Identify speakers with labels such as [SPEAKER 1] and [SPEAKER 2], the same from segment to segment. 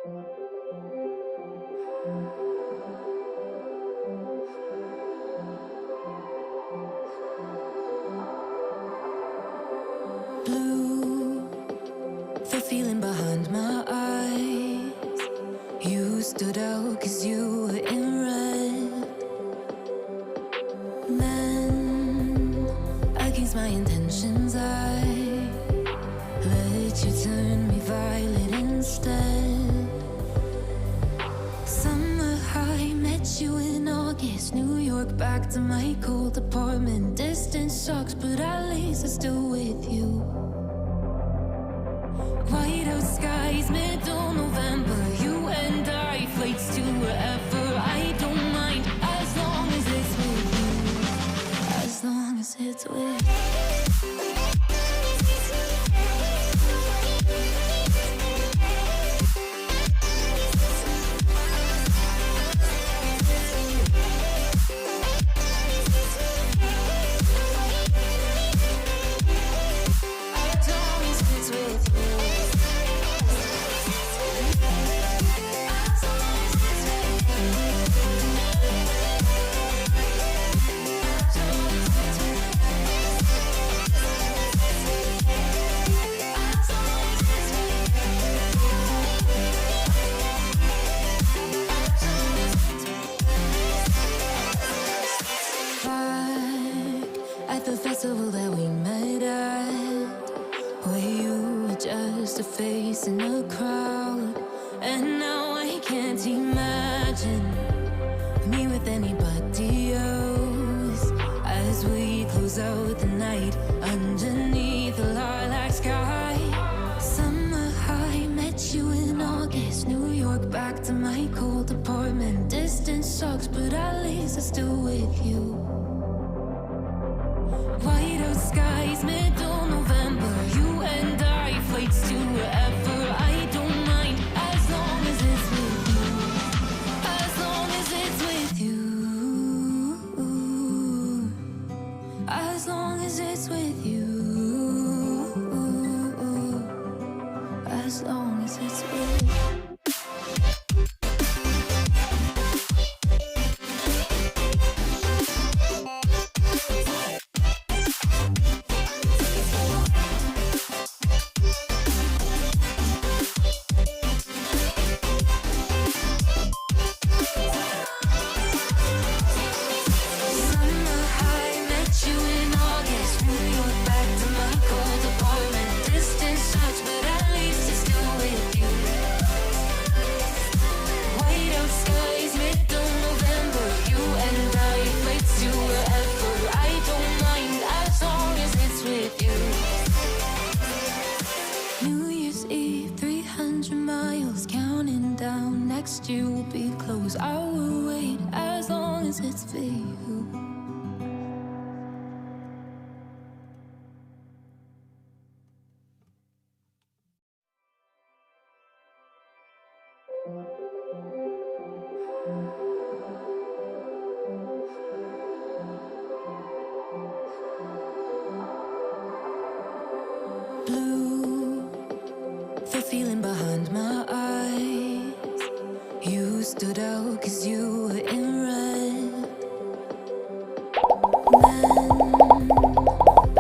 [SPEAKER 1] Blue, the feeling behind my eyes. You stood out 'cause you were in red. Then, against my intentions, I let you turn me violet instead. Summer high, met you in August. New York, back to my cold apartment. Distance sucks, but at least I'm still with you. Whiteout skies, middle November. You and I, flights to wherever. I don't mind, as long as it's with you. As long as it's with you. The festival that we met at, where you were just a face in a crowd. And now I can't imagine me with anybody else, as we close out the night underneath the lilac sky. Summer high, met you in August. New York, back to my cold apartment. Distance sucks, but at least I'm still with you. Whiteout skies, middle November. You and I, flights to wherever. I don't mind, as long as it's with you. As long as it's with you. As long as it's with you. As long as it's with you. Next year will be close. I will wait as long as it's for you. Blue, the feeling behind my eyes. You stood out 'cause you were in red. Then,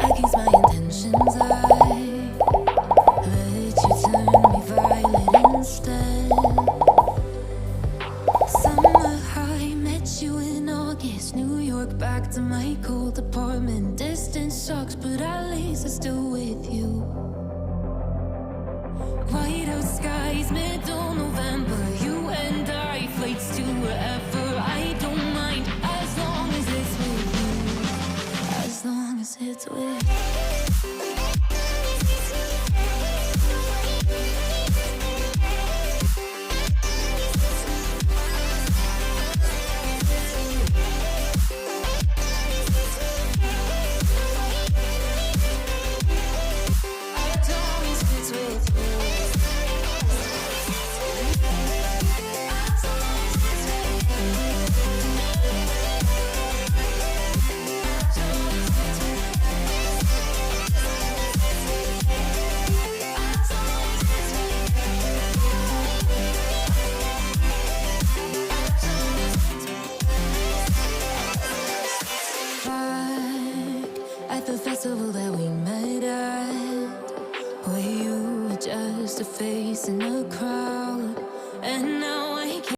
[SPEAKER 1] against my intentions, I let you turn me violet instead. Summer high, met you in August. New York, back to my cold apartment. Distance sucks, but at least I'm still with you. Whiteout skies, middle November. You and I, flights to wherever. I don't mind, as long as it's with you. As long as it's with you. like the festival that we met at, where you were just a face in a crowd, and now